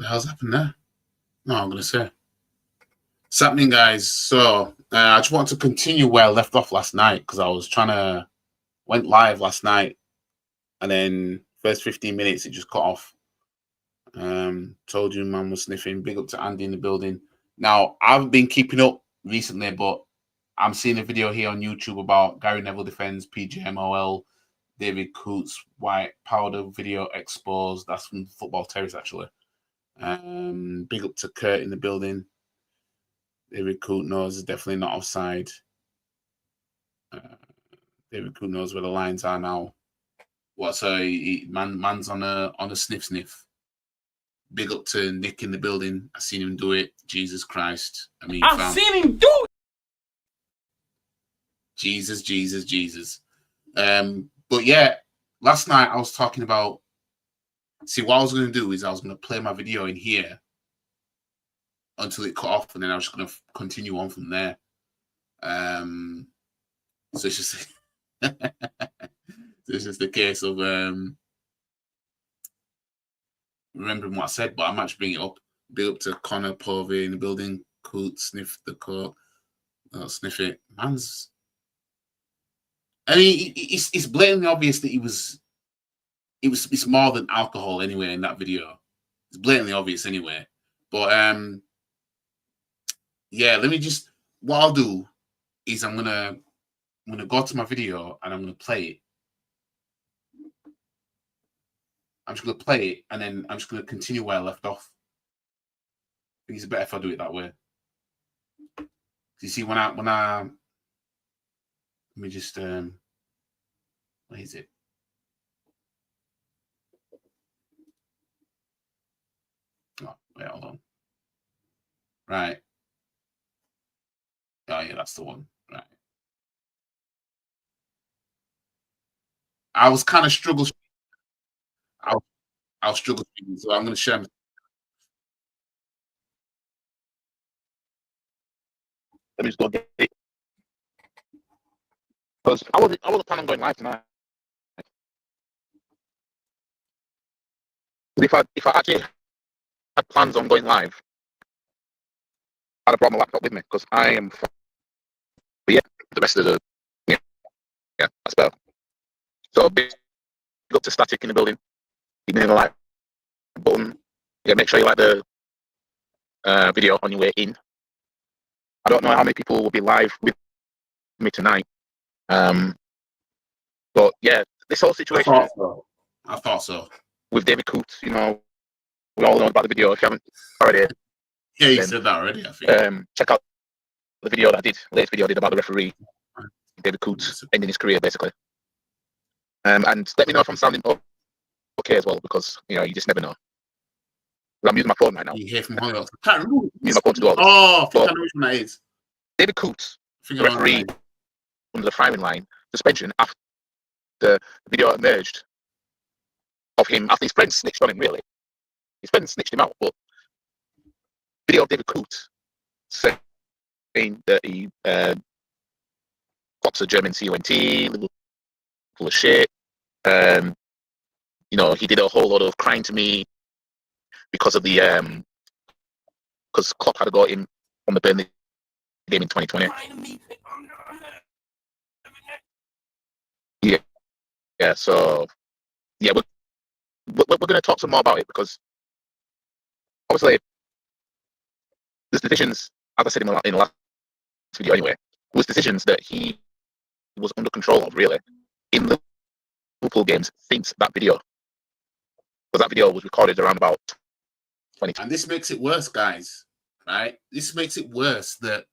hell's happened there? No, I'm gonna say. What's happening, guys? So I just want to continue where I left off last night because I was went live last night, and then first 15 minutes it just cut off. Told you man was sniffing. Big up to Andy in the building. Now I've been keeping up recently, but I'm seeing a video here on YouTube about Gary Neville defends PGMOL, David Coote's white powder video exposed. That's from Football Terrace, actually. Big up to Coote in the building. David Coote knows it's definitely not offside. David Coote knows where the lines are now. What's man's on a sniff. Big up to Nick in the building. I seen him do it. Jesus Christ. I mean, I've seen him do it. Jesus. But yeah, last night I was talking about. See, what I was going to do is I was going to play my video in here until it cut off, and then I was just going to continue on from there. So it's just, it's just a case of remembering what I said, but I'm actually bringing it up. Big up to Connor Povey in the building. Coote, sniff the coat. Sniff it. Man's. I mean, it's blatantly obvious that it's more than alcohol anyway in that video. It's blatantly obvious anyway. But yeah, let me just, what I'll do is I'm gonna go to my video and I'm gonna play it. I'm just gonna play it and then I'm just gonna continue where I left off. I think it's better if I do it that way. You see, when I let me just where is it? Oh, wait, hold on. Right. Oh yeah, that's the one. Right. I was kind of struggling. I'll struggle, so I'm going to share. Let me just go get it. Because I wasn't planning on going live tonight. If I actually had plans on going live, I'd have brought my laptop with me because I am. But yeah, the rest of the that's better. So big up to Static in the building. Give me the like button. Yeah, make sure you like the video on your way in. I don't know how many people will be live with me tonight. But yeah, this whole situation. I thought so. With David Coote, you know, we all know about the video. If you haven't already, yeah, you said that already. I think. Check out the video that I did, latest video I did about the referee, David Coote, ending his career basically. And let me know if I'm sounding okay as well, because you know you just never know. I'm using my phone right now. You hear from Hollywood. I can't remember. Use my phone to do all this. Oh, I think I know which one that is. David Coote, the referee, under the firing line suspension after the video emerged of him after his friends snitched on him. Really, his friends snitched him out, but video of David Coote saying that he clocks a German CONT, little full of shit. You know, he did a whole lot of crying to me because of the because Klopp had to go in on the Burnley game in 2020. Yeah. So yeah, we're going to talk some more about it because obviously there's decisions, as I said in the last video anyway, there was decisions that he was under control of really in the Liverpool games since that video. Because that video was recorded around about 20. And this makes it worse, guys. Right? This makes it worse that,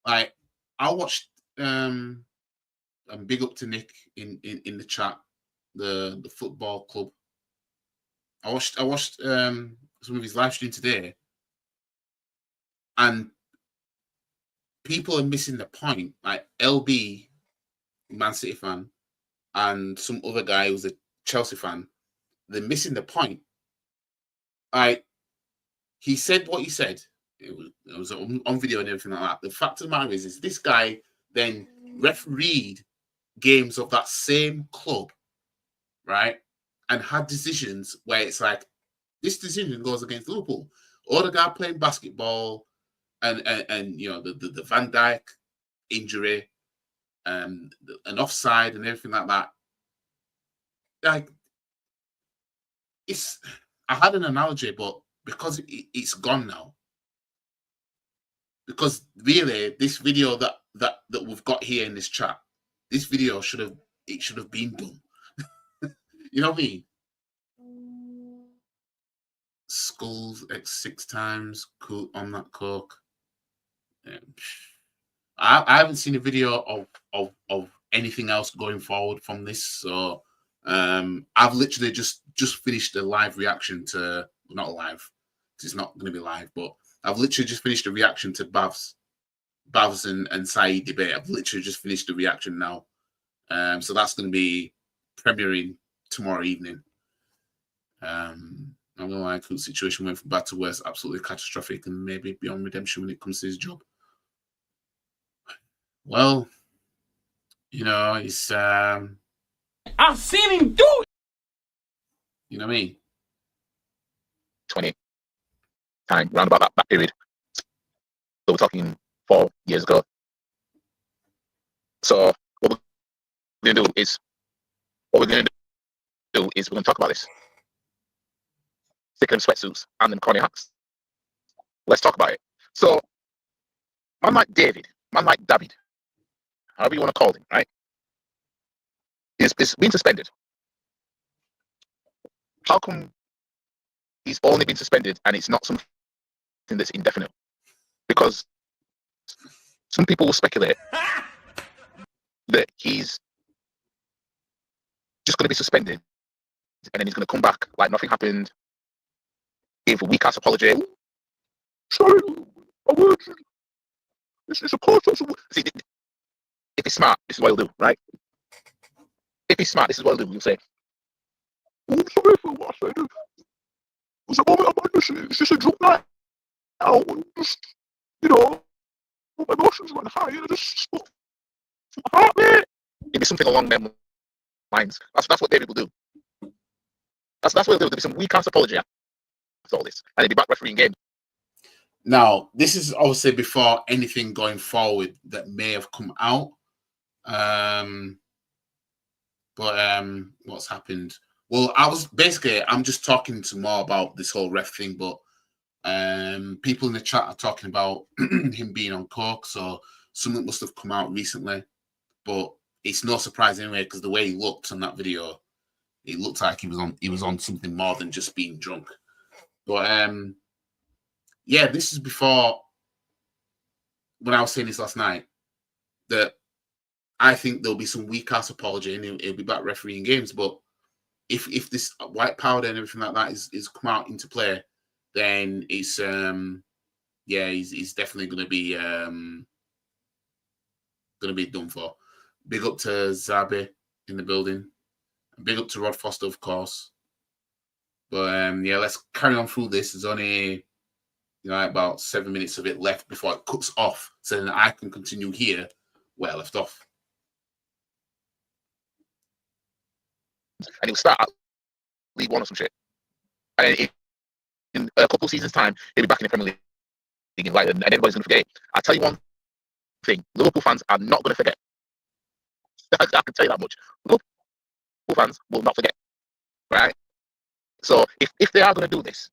like, I watched and big up to Nick in the chat, the football club. I watched some of his live stream today, and people are missing the point. Like LB, Man City fan, and some other guy who's a Chelsea fan, they're missing the point. He said what he said. It was on video and everything like that. The fact of the matter is this guy then refereed games of that same club, right? And had decisions where it's like, This decision goes against Liverpool. Odegaard playing basketball, and you know the Van Dijk injury, an offside and everything like that. Like, it's, I had an analogy, but because it's gone now. Because really, this video that we've got here in this chat, this video should have been done. You know what I mean? Skulls X6 times, Coote on that coke. I haven't seen a video of anything else going forward from this, so I've literally just finished a live reaction to, not live, it's not going to be live, but I've literally just finished a reaction to Bavs and Saeed debate. I've literally just finished the reaction now, so that's going to be premiering tomorrow evening. I'm not gonna lie, Coote's situation went from bad to worse, absolutely catastrophic, and maybe beyond redemption when it comes to his job. Well, you know, it's I've seen him do it. You know what I mean? 20 time, round about that period. So we're talking 4 years ago. So what we're gonna do is we're gonna talk about this. Stick them sweatsuits and them corny hats. Let's talk about it. So, man like David, man like David, however you want to call him, right? Is been suspended. How come he's only been suspended and it's not something that's indefinite? Because some people will speculate that he's just going to be suspended and then he's going to come back like nothing happened, give a weak ass apology. Sorry, it's a court. See, if he's smart, this is what he'll do, right? If he's smart, this is what he'll do. He'll say, "Oh, I'm sorry for what I said. It was a moment of madness. It's just a drunk night out. Just, you know, my emotions went high and I just spoke from my heart, mate." It'd be something along them lines. That's what David will do. That's what he'll do. There'll be some weak ass apology after all this, and he'll be back refereeing game. Now, this is obviously before anything going forward that may have come out. But what's happened? Well, I'm just talking some more about this whole ref thing, but people in the chat are talking about him being on coke, so something must have come out recently. But it's no surprise anyway, because the way he looked on that video, it looked like he was on something more than just being drunk. But yeah, this is before, when I was saying this last night, that I think there'll be some weak ass apology and he'll be back refereeing games. But if this white powder and everything like that is come out into play, then it's he's definitely gonna be done for. Big up to Zabi in the building. Big up to Rod Foster, of course. But yeah, let's carry on through this. There's only about 7 minutes of it left before it cuts off, so then I can continue here where I left off. And he'll start at League One or some shit. And then in a couple of seasons' time, he'll be back in the Premier League, and everybody's going to forget. I'll tell you one thing: Liverpool fans are not going to forget. I can tell you that much. Liverpool fans will not forget, right? So if they are going to do this,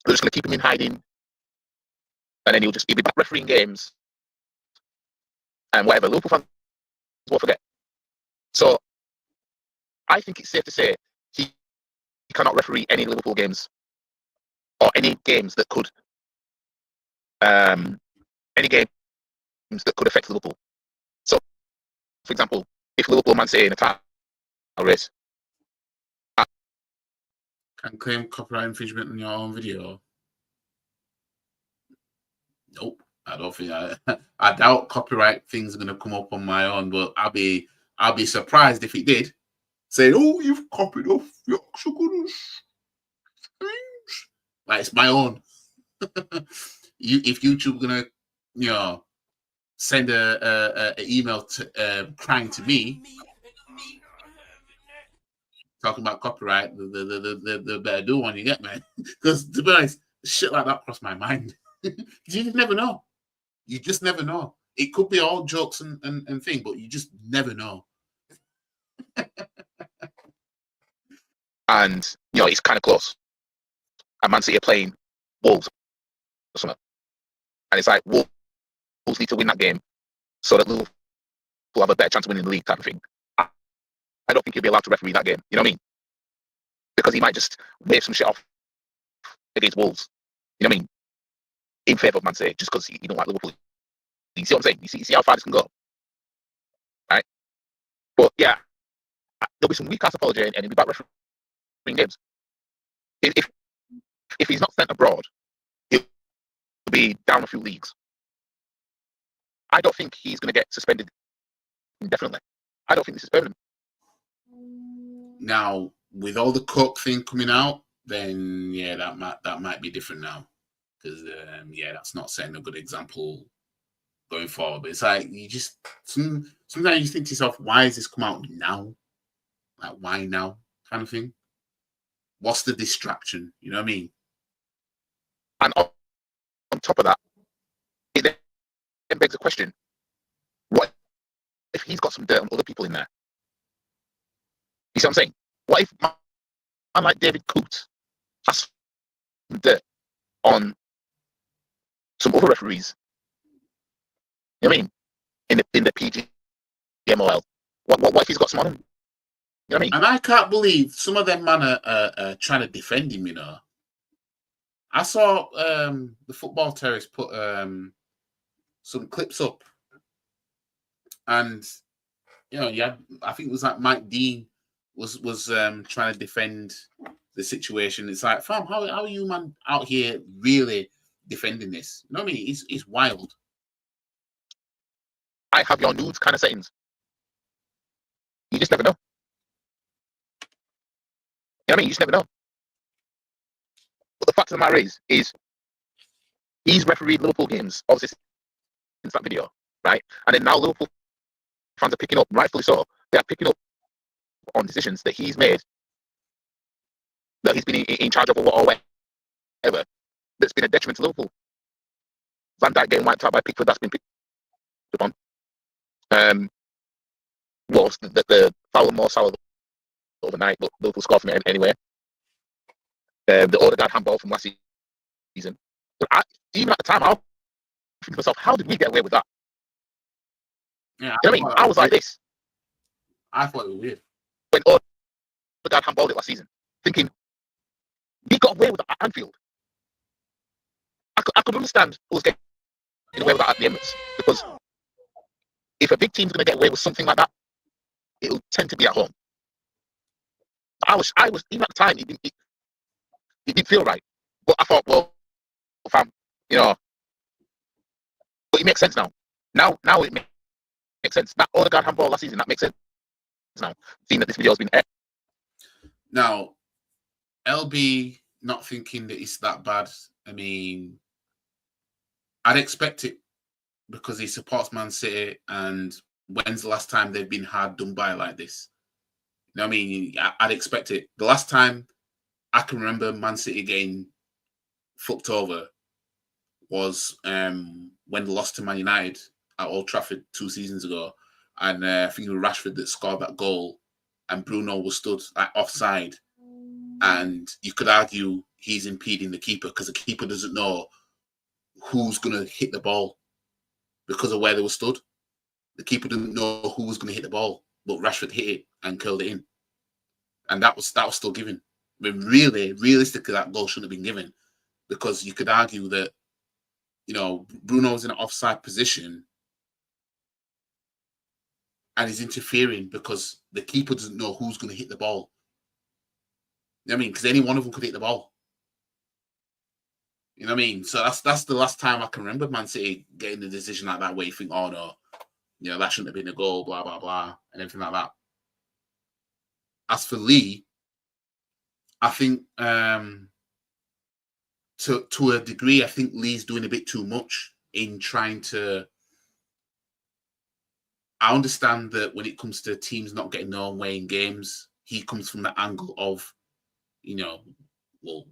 they're just going to keep him in hiding, and then he'll be back refereeing games and whatever. Liverpool fans won't forget. So I think it's safe to say he cannot referee any Liverpool games or any games that could affect Liverpool. So, for example, if Liverpool Man City in a title race can claim copyright infringement on your own video. Nope, I don't think I doubt copyright things are going to come up on my own, but I'll be surprised if it did. Saying, "Oh, you've copied off your Exogonus." Like, it's my own. If YouTube gonna, send a email to crying to me, talking about copyright, the better do one, you get me? Because to be honest, shit like that crossed my mind. You just never know. You just never know. It could be all jokes and thing, but you just never know. And it's kind of close. And Man City are playing Wolves or something, and it's like Wolves need to win that game so that Liverpool will have a better chance of winning the league, type of thing. I don't think he'll be allowed to referee that game. You know what I mean? Because he might just wave some shit off against Wolves. You know what I mean? In favour of Man City, just because he don't like Liverpool. You see what I'm saying? You see how far this can go, right? But yeah, there'll be some weak ass apology, and he'll be back refereeing games. If he's not sent abroad, he'll be down a few leagues. I don't think he's going to get suspended indefinitely. I don't think this is permanent. Now, with all the Coke thing coming out, then yeah, that might be different now, because yeah, that's not setting a good example going forward. But it's like you just sometimes you think to yourself, why has this come out now? Like, why now? Kind of thing. What's the distraction? You know what I mean? And on top of that, it then begs the question: what if he's got some dirt on other people in there? You see what I'm saying? What if man like David Coote has some dirt on some other referees? You know what I mean? In the PGMOL. What if he's got some on him? You know what I mean? And I can't believe some of them man are trying to defend him, you know. I saw the football terrorists put some clips up, and yeah, I think it was like Mike Dean was trying to defend the situation. It's like, fam, how are you man out here really defending this? You know what I mean? It's wild. I have your nudes kind of settings. You just never know. You know what I mean? You just never know. But the fact of the matter is he's refereed Liverpool games, obviously, since that video, right? And then now Liverpool fans are picking up, rightfully so, they are picking up on decisions that he's made, that he's been in charge of or whatever, that's been a detriment to Liverpool. Van Dijk getting wiped out by Pickford, that's been picked up on. Was the foul more sour overnight, but Liverpool scored from it anyway. The Odegaard handball from last season. But even at the time, I was thinking to myself, how did we get away with that? Yeah, you know what I mean? I was like this. I thought it was weird. When Odegaard handballed it last season, thinking, we got away with that at Anfield. I could understand who was getting away with that at the Emirates, because if a big team's going to get away with something like that, it'll tend to be at home. I was even at the time, it didn't feel right. But I thought, well, fam, but it makes sense now. Now it makes sense. That Odegaard handball last season, that makes sense now. Seeing that this video has been aired. Now, LB not thinking that it's that bad. I mean, I'd expect it because he supports Man City, and when's the last time they've been hard done by like this? You know what I mean? I'd expect it. The last time I can remember Man City getting fucked over was when they lost to Man United at Old Trafford 2 seasons ago. And I think it was Rashford that scored that goal, and Bruno was stood offside. And you could argue he's impeding the keeper because the keeper doesn't know who's going to hit the ball because of where they were stood. The keeper didn't know who was going to hit the ball, but Rashford hit it and curled it in. And that was still given. But really, realistically, that goal shouldn't have been given, because you could argue that, Bruno's in an offside position and he's interfering because the keeper doesn't know who's going to hit the ball. You know what I mean? Because any one of them could hit the ball. You know what I mean? So that's the last time I can remember Man City getting a decision like that where you think, oh no, that shouldn't have been a goal, blah, blah, blah, and everything like that. As for Lee, I think to a degree, I think Lee's doing a bit too much in trying to. I understand that when it comes to teams not getting their own way in games, he comes from the angle of, well,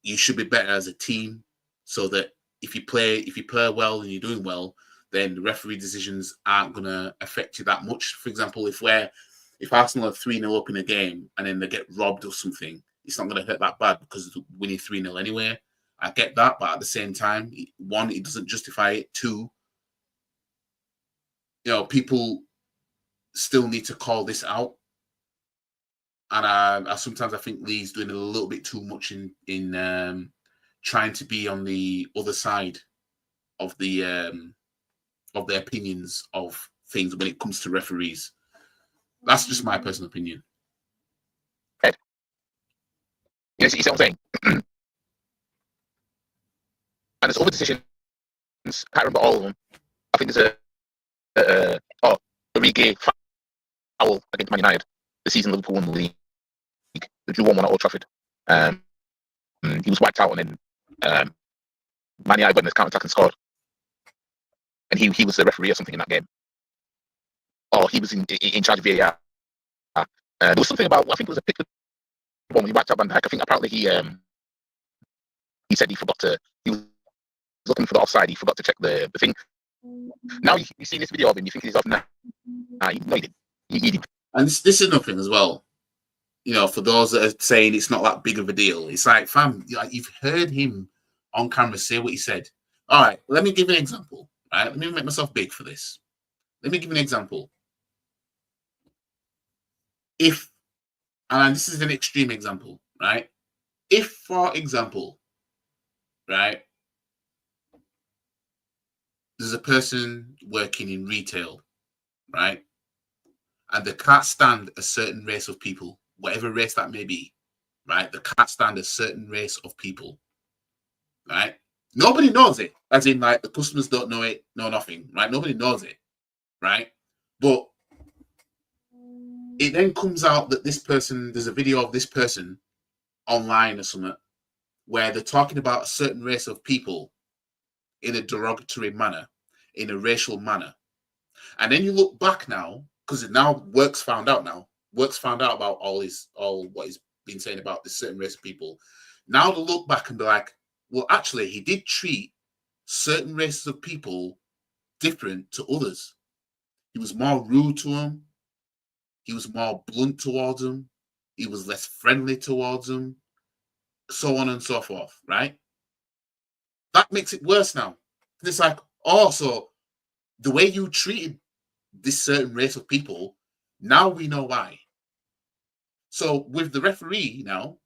you should be better as a team, so that if you play well and you're doing well, then the referee decisions aren't going to affect you that much. For example, if Arsenal are 3-0 up in a game and then they get robbed or something, it's not going to hurt that bad because they're winning 3-0 anyway. I get that, but at the same time, one, it doesn't justify it. Two, people still need to call this out. And I sometimes I think Lee's doing a little bit too much in trying to be on the other side of the opinions of things when it comes to referees. That's just my personal opinion. Ed. You see what I'm saying? And there's other decisions. I can't remember all of them. I think there's a Origi foul against Man United the season Liverpool won the league. They drew 1-1 at Old Trafford. He was wiped out, and then Man United went in his counter attack and scored. And he was the referee or something in that game. Or he was in charge of VAR. There was something about, I think it was a pick when he wiped out Van Dijk. I think apparently he said he was looking for the offside. He forgot to check the thing. Now you see this video of him, you think he's off now. No, he didn't. He didn't. And this is nothing as well. For those that are saying it's not that big of a deal, it's like, fam, you've heard him on camera say what he said. All right, let me give you an example. Right, let me make myself big for this. Let me give you an example. And this is an extreme example, right? If, for example, right, there's a person working in retail, right, and they can't stand a certain race of people, whatever race that may be, right? They can't stand a certain race of people, right? Nobody knows it, as in, like, the customers don't know it, know nothing, right? Nobody knows it, right? But it then comes out that there's a video of this person online or something where they're talking about a certain race of people in a derogatory manner, in a racial manner. And then you look back now, because now Work's found out about all what he's been saying about this certain race of people. Now to look back and be like, well, actually, he did treat certain races of people different to others. He was more rude to them. He was more blunt towards them. He was less friendly towards them. So on and so forth, right? That makes it worse now. It's like, so the way you treated this certain race of people, now we know why. So with the referee now,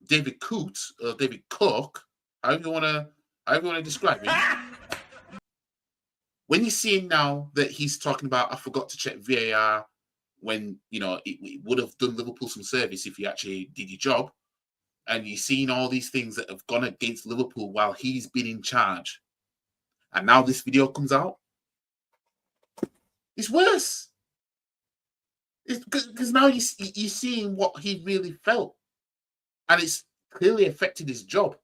David Coote or David Cook, however you want to describe him. When you see him now that he's talking about, I forgot to check VAR when, it would have done Liverpool some service if you actually did your job. And you've seen all these things that have gone against Liverpool while he's been in charge. And now this video comes out. It's worse. Because now you're seeing what he really felt. And it's clearly affected his job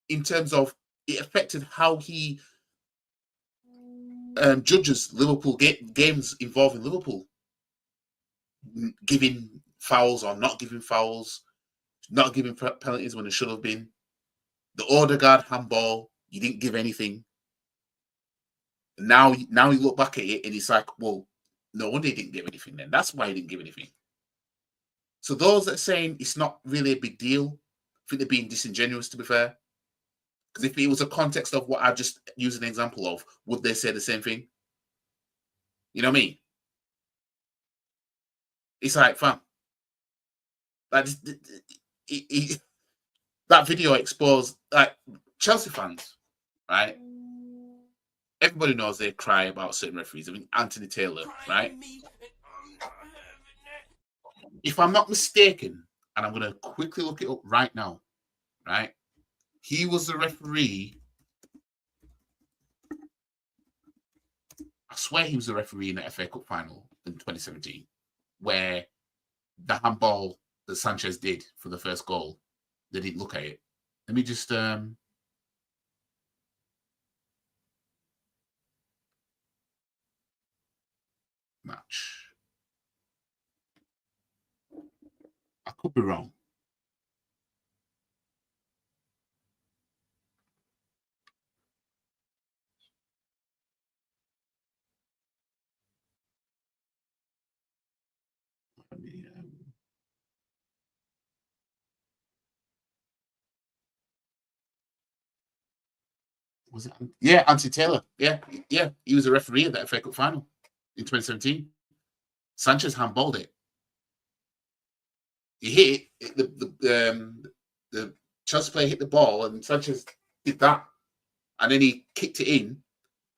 in terms of it affected how he judges Liverpool games involving Liverpool. Giving fouls or not giving fouls, not giving penalties when it should have been. The Odegaard handball, you didn't give anything. Now you look back at it and it's like, well, no wonder he didn't give anything then. That's why he didn't give anything. So those that are saying it's not really a big deal, I think they're being disingenuous, to be fair. Because if it was a context of what I just used an example of, would they say the same thing? You know what I mean? It's like, fam, that video exposed, like, Chelsea fans, right? Everybody knows they cry about certain referees. I mean, Anthony Taylor, right? If I'm not mistaken, and I'm going to quickly look it up right now, right? He was the referee. I swear he was the referee in the FA Cup final in 2017, where the handball that Sanchez did for the first goal, they didn't look at it. Let me just match. Could be wrong. Was it? Yeah, Anthony Taylor. Yeah, he was a referee at that FA Cup final in 2017. Sanchez handballed it. He hit it. The Chelsea player hit the ball, and Sanchez did that, and then he kicked it in,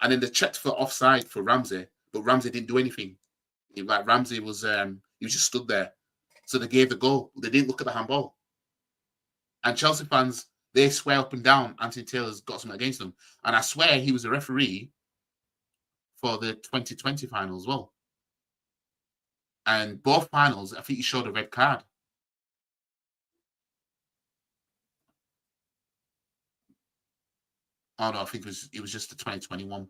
and then they checked for offside for Ramsey, but Ramsey didn't do anything. Ramsey was he was just stood there, so they gave the goal. They didn't look at the handball, and Chelsea fans, they swear up and down Anthony Taylor's got something against them, and I swear he was a referee for the 2020 final as well. And both finals, I think he showed a red card. Oh no, I think it was just the 2021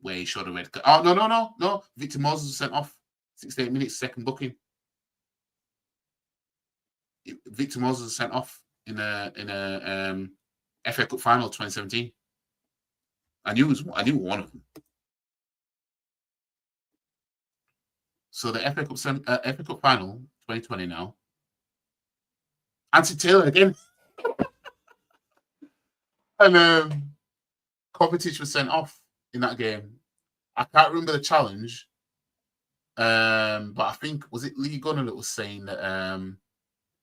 where he showed a red card. Oh no. Victor Moses was sent off 68 minutes, second booking. Victor Moses was sent off in a FA Cup final 2017. I knew one of them. So the FA Cup final 2020 now. Anthony Taylor again. And Kovacic was sent off in that game. I can't remember the challenge. But I think, was it Lee Gunner that was saying that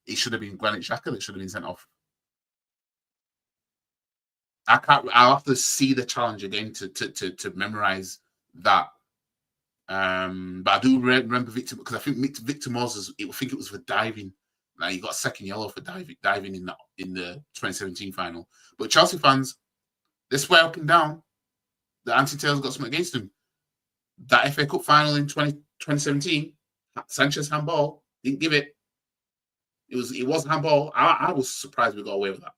it should have been Granit Xhaka that should have been sent off? I'll have to see the challenge again to memorize that. But I do remember Victor, because I think Victor Moses, I think it was for diving. Like, he got a second yellow for diving in the 2017 final. But Chelsea fans, they swear up and down that Anthony Taylor's got something against him. That FA Cup final in 2017, Sanchez handball, didn't give it. It was handball. I was surprised we got away with that.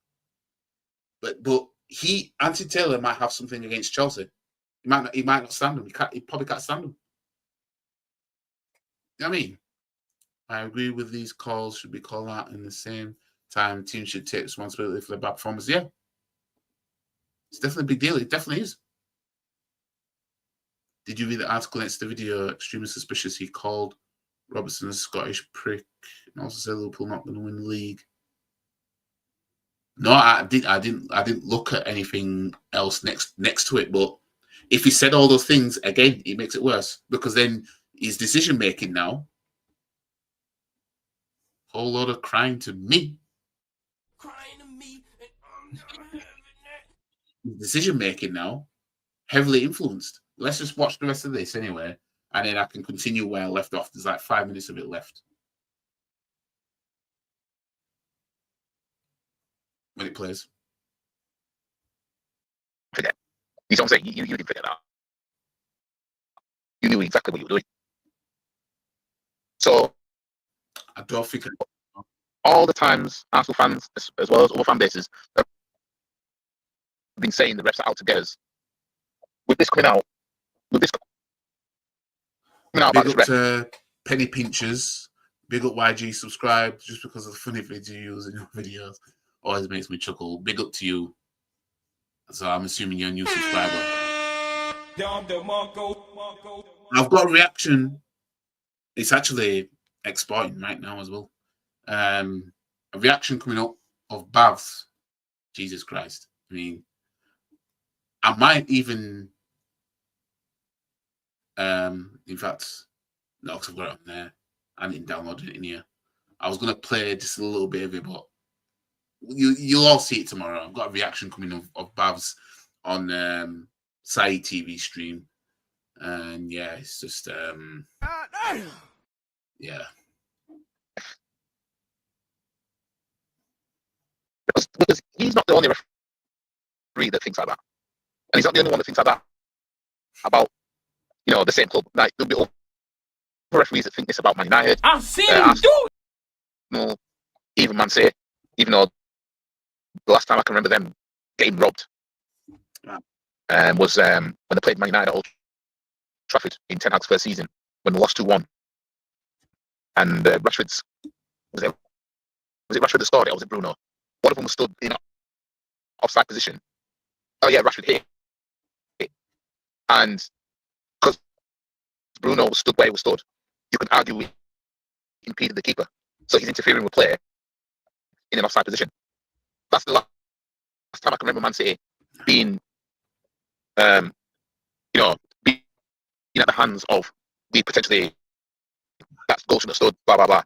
But Anthony Taylor might have something against Chelsea. He might not stand him. He probably can't stand him. You know what I mean? I agree with these calls should be called out in the same time. Teams should take responsibility for their bad performance. Yeah. It's definitely a big deal. It definitely is. Did you read the article next to the video? Extremely suspicious. He called Robertson a Scottish prick and also said Liverpool not going to win the league. No, I didn't look at anything else next to it. But if he said all those things again, it makes it worse, because then his decision making now, whole lot of crying to me. Decision making now, heavily influenced. Let's just watch the rest of this anyway, and then I can continue where I left off. There's like 5 minutes of it left. When it plays. Forget. You know what I'm saying? You didn't figure that out. You knew exactly what you were doing. So I don't think all the times Arsenal fans, as well as other fan bases, have been saying the refs are out to get us. With this coming out big up to Penny Pinchers, big up YG, subscribe just because of the funny videos in your videos. Always makes me chuckle. Big up to you. So I'm assuming you're a new subscriber. I've got a reaction. It's actually exporting right now as well. A reaction coming up of Bavs. Jesus Christ. I mean, I might even in fact, no, because I've got it on there. I didn't download it in here. I was going to play just a little bit of it, but you'll all see it tomorrow. I've got a reaction coming of Bavs on Sai TV stream. And yeah, it's just yeah. Because he's not the only referee that thinks like that. And he's not the only one that thinks like that about, the same club. Like, there'll be other referees that think this about Man United. I've seen him do it. No, even Man City, even though the last time I can remember them getting robbed was when they played Man United at Old Trafford in Ten Hag's first season, when they lost 2-1. And Rashford's, was it Was it Rashford that scored it, or was it Bruno? One of them was stood in offside position. Oh yeah, Rashford hit it, and because Bruno was stood where he was stood, you can argue he impeded the keeper, so he's interfering with play in an offside position. That's the last time I can remember Man City being, being at the hands of the potentially that goal shouldn't have stood, blah blah blah.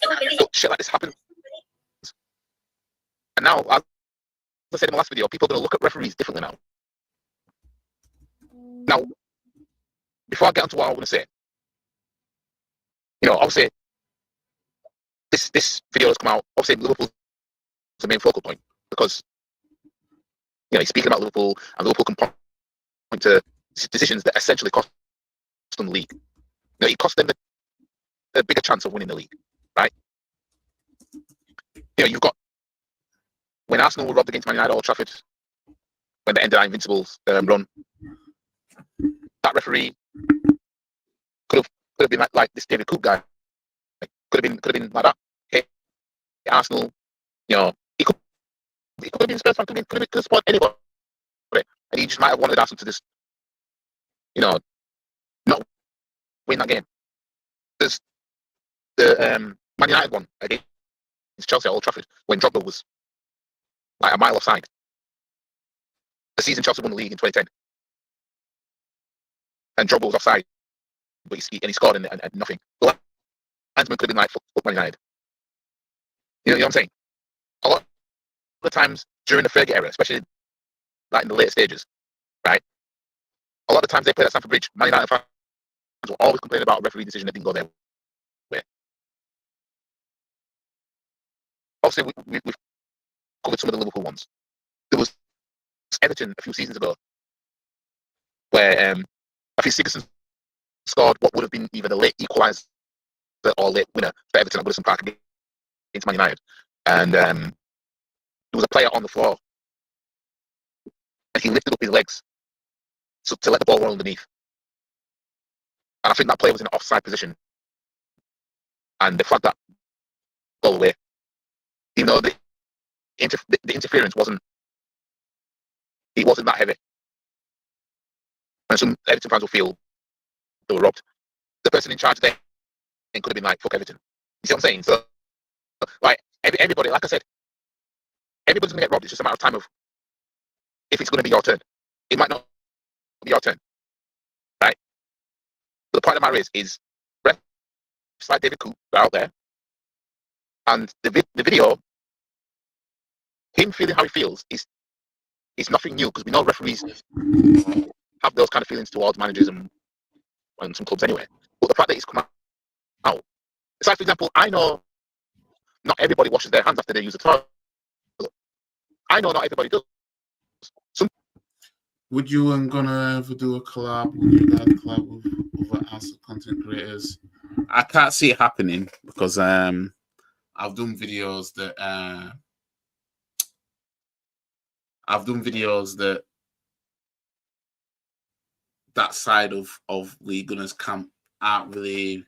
But shit like this happens, and now, as I said in my last video, people are going to look at referees differently now. Now, before I get onto what I want to say, obviously this video has come out. Obviously, Liverpool's the main focal point because he's speaking about Liverpool, and Liverpool can point to decisions that essentially cost them the league. It cost them a bigger chance of winning the league, right? You've got when Arsenal were robbed against Man United at Old Trafford, when they ended our Invincibles run, that referee could have been like this David Coote guy. Could have been like that. Hey, Arsenal, he could have been Spurs fan, could have supported anybody, and he just might have wanted Arsenal to just, not win that game. There's the Man United one against Chelsea at Old Trafford when Drogba was like a mile offside. The season Chelsea won the league in 2010, and Drogba was offside, but he scored and nothing. The linesman could have been like, fuck Man United. You know what I'm saying? A lot of the times during the Fergie era, especially like in the later stages, right? A lot of the times they played at Stamford Bridge, Man United fans will always complain about a referee decision that didn't go their way. Obviously, we've covered some of the Liverpool ones. There was Everton a few seasons ago where I think Sigurdsson scored what would have been either the late equaliser or late winner for Everton at Goodison Park against Man United. And there was a player on the floor and he lifted up his legs to let the ball roll underneath. And I think that player was in an offside position. And they flagged that goal away. Even though the interference wasn't that heavy. And some Everton fans will feel they were robbed. The person in charge then could have been like, fuck Everton. You see what I'm saying? So, like, everybody, like I said, everybody's going to get robbed. It's just a matter of time of if it's going to be your turn. It might not be your turn. Right? But the point of the matter is refs like David Coote are out there. And the video, him feeling how he feels is nothing new because we know referees have those kind of feelings towards managers and some clubs anyway. But the fact that it's come out, it's like, for example, I know not everybody washes their hands after they use a toilet. I know not everybody does. Would you gonna ever do a collab? Would you like a collab with other Arsenal content creators? I can't see it happening because I've done videos that side of Lee Gunners camp aren't really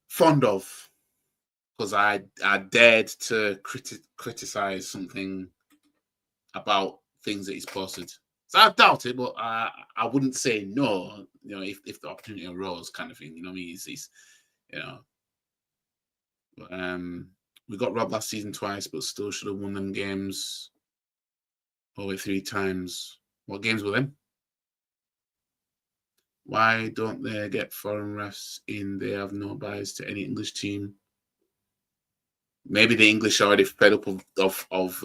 fond of, because I dared to criticize something about things that he's posted. So I doubt it, but I wouldn't say no, if the opportunity arose, kind of thing. You know what I mean? It's but, we got robbed last season twice, but still should have won them games over 3 times. What games were them? Why don't they get foreign refs in? They have no bias to any English team. Maybe the English are already fed up of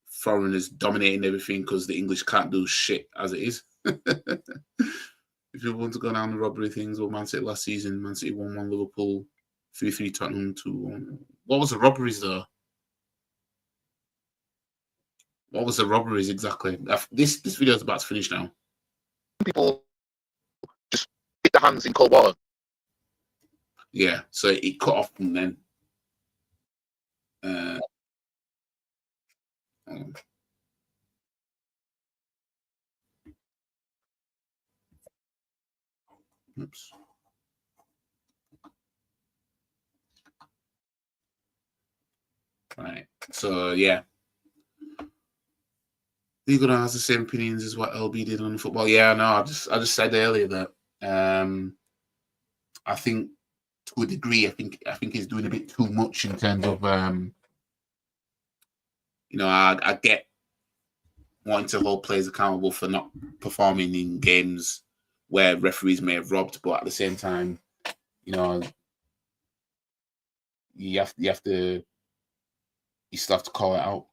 foreigners dominating everything because the English can't do shit as it is. If you want to go down the robbery things, well, Man City last season, Man City 1-1 Liverpool, 3-3 Tottenham, 2-1. What was the robberies though? What was the robberies exactly? This video is about to finish now. People just hit their hands in cold water. Yeah, so it cut off from then. Oops. Right. So yeah. Legal has the same opinions as what LB did on football. Yeah, no, I just said earlier that I think to a degree, I think he's doing a bit too much in terms of I get wanting to hold players accountable for not performing in games where referees may have robbed, but at the same time, you still have to call it out.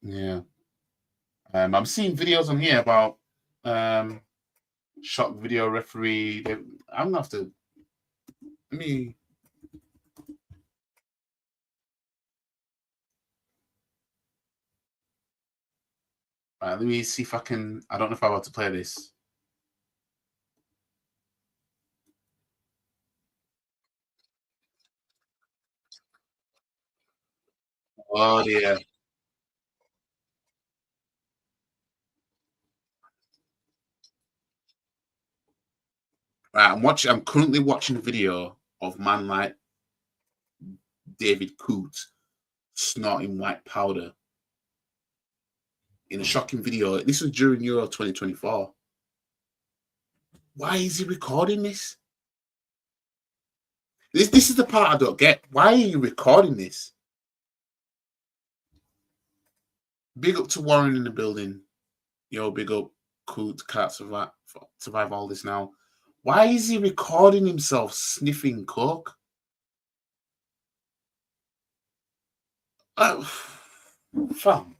Yeah. I'm seeing videos on here about shot video referee. I'm gonna have to let me. Let me see if I can. I don't know if I'm about to play this. Oh dear. Right, I'm currently watching a video of man like David Coote snorting white powder in a shocking video. This was during Euro 2024. Why is he recording this? This is the part I don't get. Why are you recording this? Big up to Warren in the building. Yo, big up. Coote can't survive all this now. Why is he recording himself sniffing coke? Fam.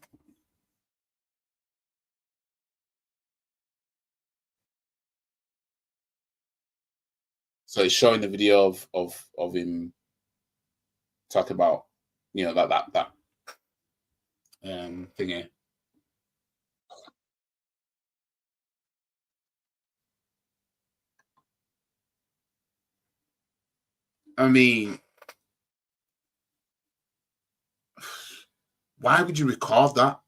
So he's showing the video of him talking about that thingy. I mean, why would you record that?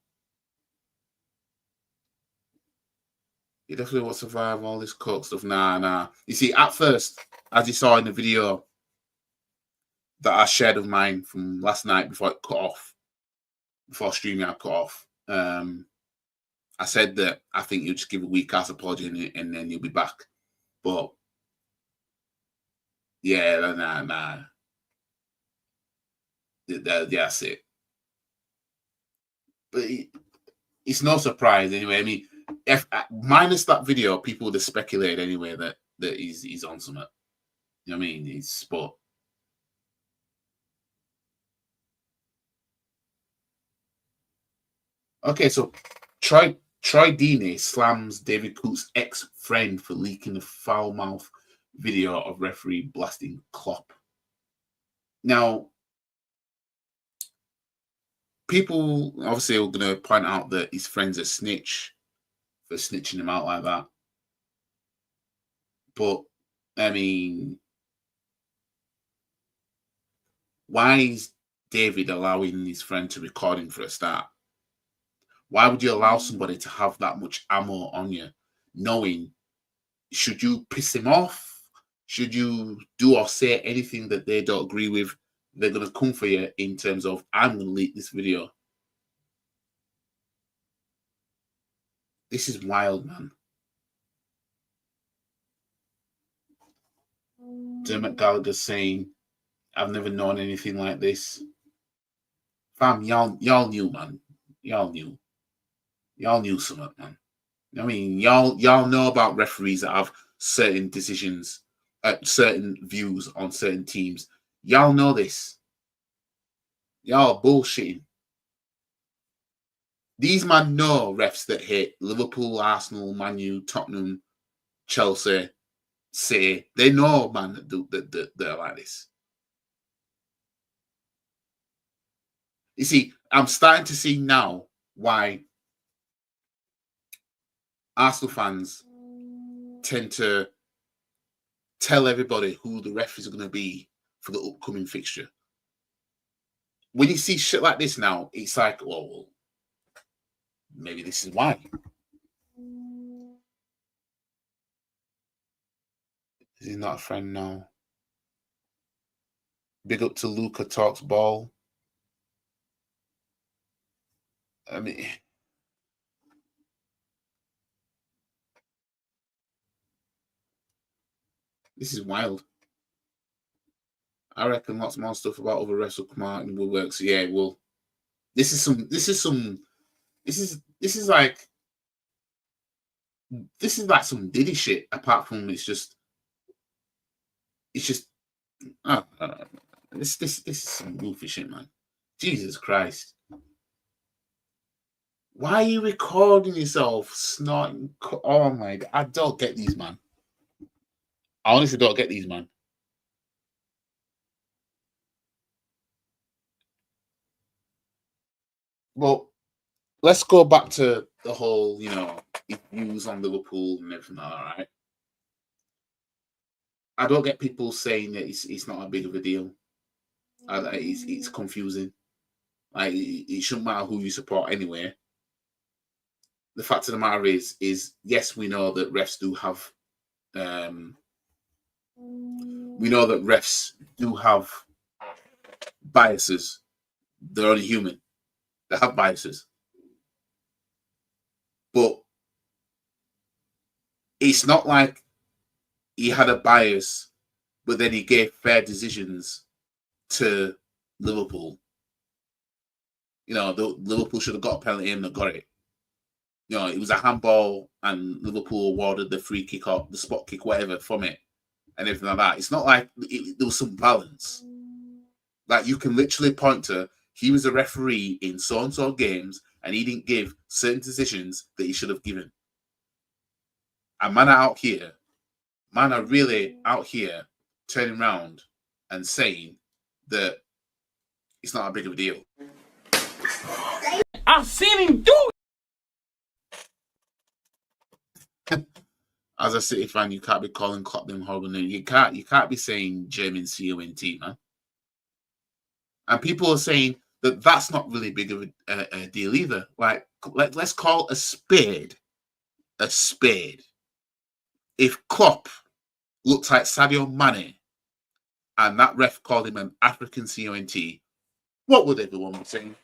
You definitely won't survive all this coke stuff. Nah. You see, at first, as you saw in the video that I shared of mine from last night before it cut off, before streaming I cut off, I said that I think you'll just give a weak ass apology and then you'll be back. But yeah, nah. That's it. But it's no surprise anyway. I mean, if minus that video, people would have speculated anyway that he's on something. You know what I mean? He's sport. Okay, so Troy Deeney slams David Coote's ex-friend for leaking the foul-mouth video of referee blasting Klopp. Now, people obviously are going to point out that his friend's a snitch for snitching him out like that. But, I mean, why is David allowing his friend to record him for a start? Why would you allow somebody to have that much ammo on you, knowing should you piss him off? Should you do or say anything that they don't agree with? They're going to come for you in terms of, I'm going to leak this video. This is wild, man. Dermot Gallagher saying, I've never known anything like this. Fam, y'all knew, man. Y'all knew something, man. I mean, y'all know about referees that have certain decisions, certain views on certain teams. Y'all know this. Y'all bullshitting. These man know refs that hit Liverpool, Arsenal, Man U, Tottenham, Chelsea, City. They know, man, that they're like this. You see, I'm starting to see now why Arsenal fans tend to tell everybody who the referees are going to be for the upcoming fixture. When you see shit like this now, it's like, well, maybe this is why. Is he not a friend now? Big up to Luca Talks Ball. I mean, this is wild. I reckon lots more stuff about other refs will come out and will work. So yeah, well, this is like some Diddy shit. Apart from it's just this is some goofy shit, man. Jesus Christ. Why are you recording yourself snorting? Oh my God. I don't get these, man. I honestly don't get these, man. Well, let's go back to the whole, views on Liverpool and everything like that, right? I don't get people saying that it's not a big of a deal. It's confusing. Like, it shouldn't matter who you support anyway. The fact of the matter is yes, we know that refs do have biases. They're only human. They have biases. But it's not like he had a bias, but then he gave fair decisions to Liverpool. Liverpool should have got a penalty and not got it. It was a handball and Liverpool awarded the free kick or the spot kick, whatever, from it and everything like that. It's not like there was some balance. Like, you can literally point to, he was a referee in so-and-so games and he didn't give certain decisions that he should have given. And man are really out here turning around and saying that it's not a big of a deal. I've seen him do it. As a City fan, you can't be calling Klopp them horrible names. You can't be saying German CONT, man. And people are saying that that's not really big of a deal either. Like, let's call a spade a spade. If Klopp looks like Sadio Mane and that ref called him an African CONT, what would everyone be saying?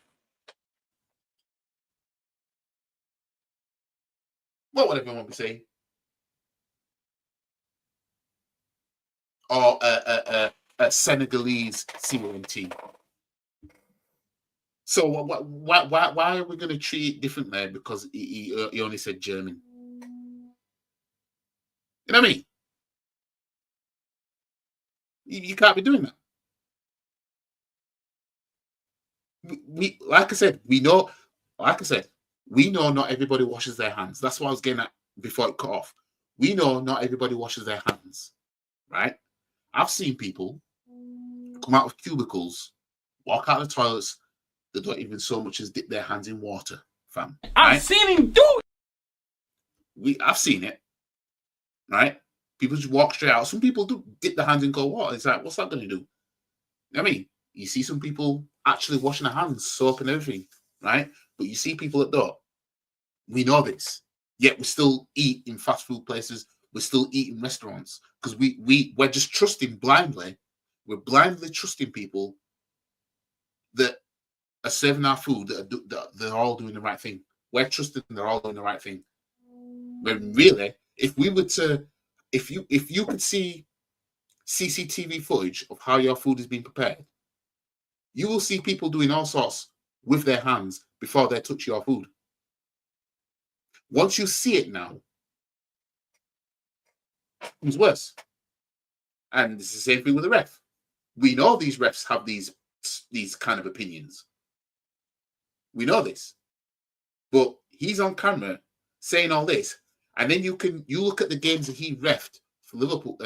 What would everyone be saying? Or a Senegalese CONT. So why are we going to treat it differently because he only said German? You know what I mean? You can't be doing that. Like I said, we know not everybody washes their hands. That's what I was getting at before it cut off. We know not everybody washes their hands, right? I've seen people come out of cubicles, walk out of the toilets, they don't even so much as dip their hands in water, fam. I've seen him do it. I've seen it, right? People just walk straight out. Some people do dip their hands in cold water. It's like, what's that going to do? You know what I mean? You see some people actually washing their hands, soap and everything, right? But you see people that don't. We know this. Yet we still eat in fast food places. We still eat in restaurants because we're just trusting blindly. We're blindly trusting people that are serving our food that they're all doing the right thing. We're trusting they're all doing the right thing. When really, if you could see CCTV footage of how your food is being prepared, you will see people doing all sorts with their hands before they touch your food. Once you see it now, it's worse. And it's the same thing with the ref. We know these refs have these kind of opinions. We know this. But he's on camera saying all this. And then you look at the games that he refed for Liverpool,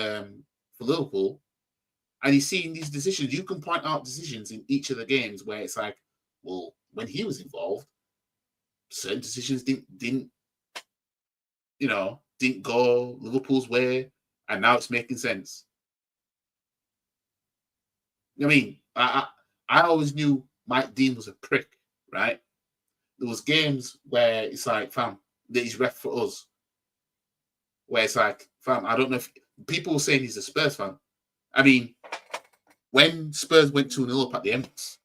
and he's seeing these decisions. You can point out decisions in each of the games where it's like, well, when he was involved, certain decisions didn't go Liverpool's way, and now it's making sense. I mean, I always knew Mike Dean was a prick, right? There was games where it's like, fam, that he's ref for us. Where it's like, fam, I don't know if people were saying he's a Spurs fan. I mean, when Spurs went 2-0 up at the Emirates,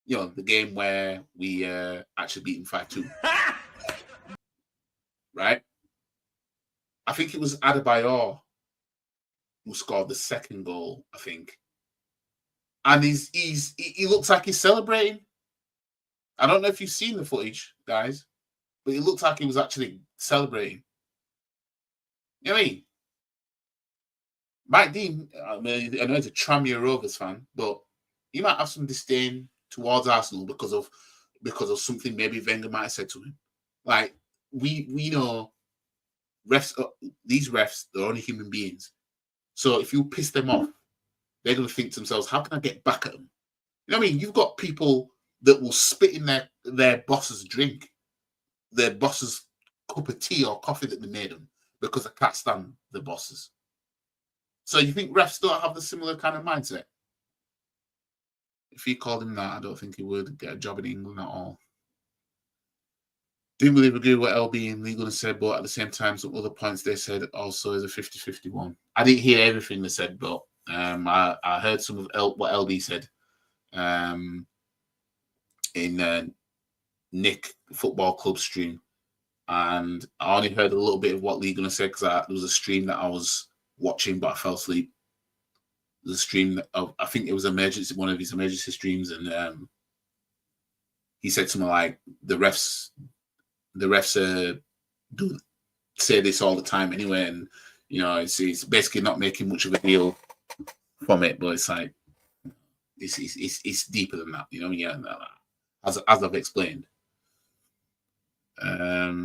you know, the game where we actually beat them 5-2, right? I think it was Adebayor who scored the second goal, I think. And he looks like he's celebrating. I don't know if you've seen the footage, guys, but it looked like he was actually celebrating. You know what I mean? Mike Dean, I know he's a Tranmere Rovers fan, but he might have some disdain towards Arsenal because of something maybe Wenger might have said to him. Like, we know refs, these refs, they're only human beings. So if you piss them off, they're going to think to themselves, how can I get back at them? You know what I mean? You've got people that will spit in their boss's drink, their boss's cup of tea or coffee that they made them because they can't stand the bosses. So you think refs don't have the similar kind of mindset? If he called him that, I don't think he would get a job in England at all. Didn't really agree with what LB and Legal said, but at the same time, some other points they said also is a 50-50 one. I didn't hear everything they said, but I heard some of what LB said in Nick Football Club stream. And I only heard a little bit of what Legal said because there was a stream that I was watching, but I fell asleep. The stream of, I think it was one of his emergency streams, and he said something like the refs do say this all the time anyway, and you know it's basically not making much of a deal from it, but it's like it's deeper than that, you know. Yeah, as I've explained.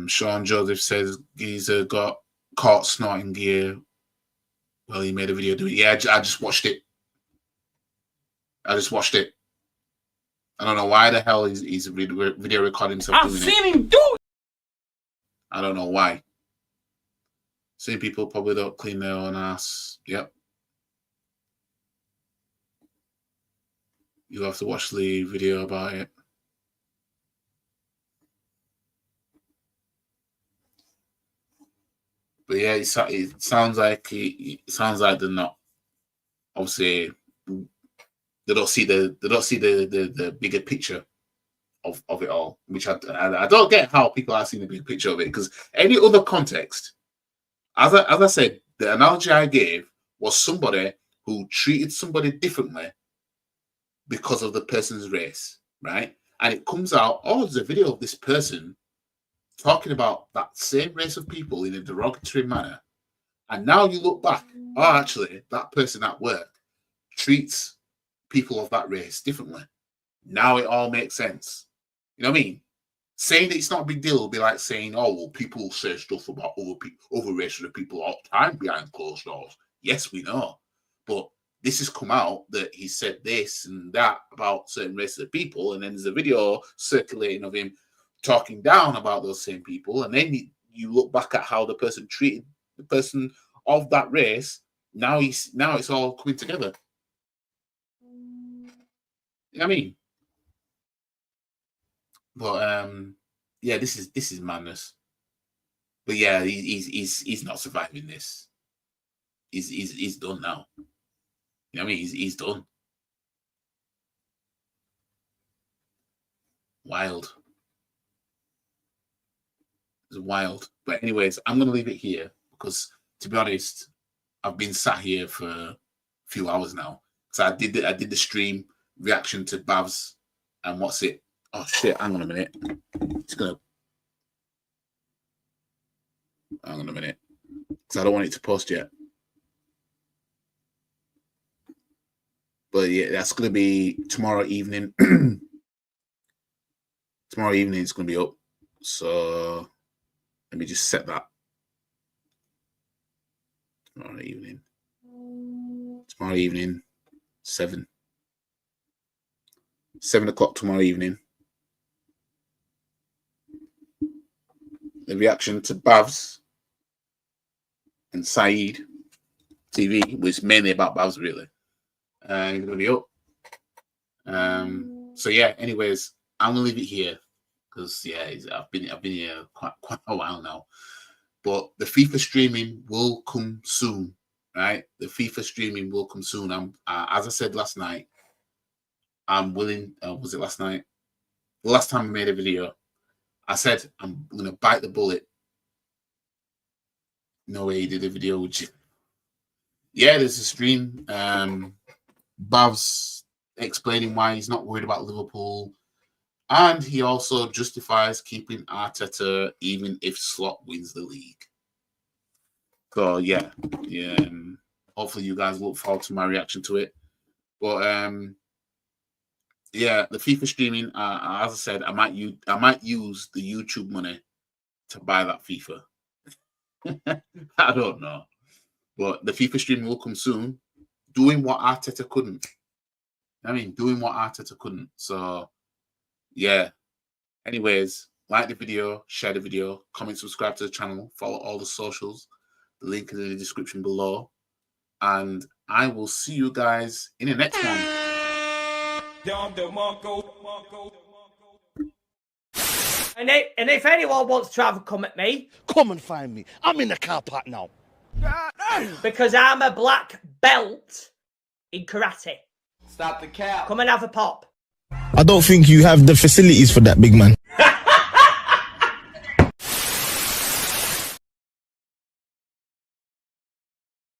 Sean Joseph says Geezer got caught snorting gear. Well, he made a video doing it. Yeah, I just watched it. I don't know why the hell he's video recording himself doing it. I've seen him do it. I don't know why. Same people probably don't clean their own ass. Yep. You'll have to watch the video about it. But yeah, it sounds like they're not. Obviously, they don't see the bigger picture of it all, which I don't get how people are seeing the big picture of it, because any other context, as I said, the analogy I gave was somebody who treated somebody differently because of the person's race, right? And it comes out, oh, there's a video of this person talking about that same race of people in a derogatory manner. And now you look back, oh, actually, that person at work treats people of that race differently. Now it all makes sense. You know what I mean? Saying that it's not a big deal will be like saying, oh, well, people say stuff about other races of people all the time behind closed doors. Yes, we know. But this has come out that he said this and that about certain races of people, and then there's a video circulating of him talking down about those same people, and then you look back at how the person treated the person of that race. Now it's all coming together. You know what I mean? But yeah, this is madness. But yeah, he's not surviving this. He's done now. You know what I mean? He's done. Wild. It's wild. But anyways, I'm gonna leave it here because, to be honest, I've been sat here for a few hours now. So I did the stream reaction to Bavs and what's it? Oh shit! Hang on a minute. Hang on a minute, because I don't want it to post yet. But yeah, that's gonna be tomorrow evening. Tomorrow evening it's gonna be up. So let me just set that. Tomorrow evening, 7 o'clock tomorrow evening. The reaction to Bavs and Saeed TV was mainly about Bavs, really. It's gonna be up. So yeah. Anyways, I'm gonna leave it here because yeah, I've been here quite a while now. But the FIFA streaming will come soon. right? The FIFA streaming will come soon. As I said last night, I'm willing. Was it last night? The last time I made a video, I said I'm gonna bite the bullet. No way he did a video with you. Yeah, there's a stream. Bav's explaining why he's not worried about Liverpool. And he also justifies keeping Arteta even if Slot wins the league. So, yeah. Hopefully you guys look forward to my reaction to it. But, yeah, the FIFA streaming, as I said, I might use the YouTube money to buy that FIFA. I don't know. But the FIFA streaming will come soon, doing what Arteta couldn't. Doing what Arteta couldn't. So, yeah. Anyways, like the video, share the video, comment, subscribe to the channel, follow all the socials. The link is in the description below. And I will see you guys in the next one. And if anyone wants to have a come at me, come and find me. I'm in the car park now. because I'm a black belt in karate. Stop the cap. Come and have a pop. I don't think you have the facilities for that, big man.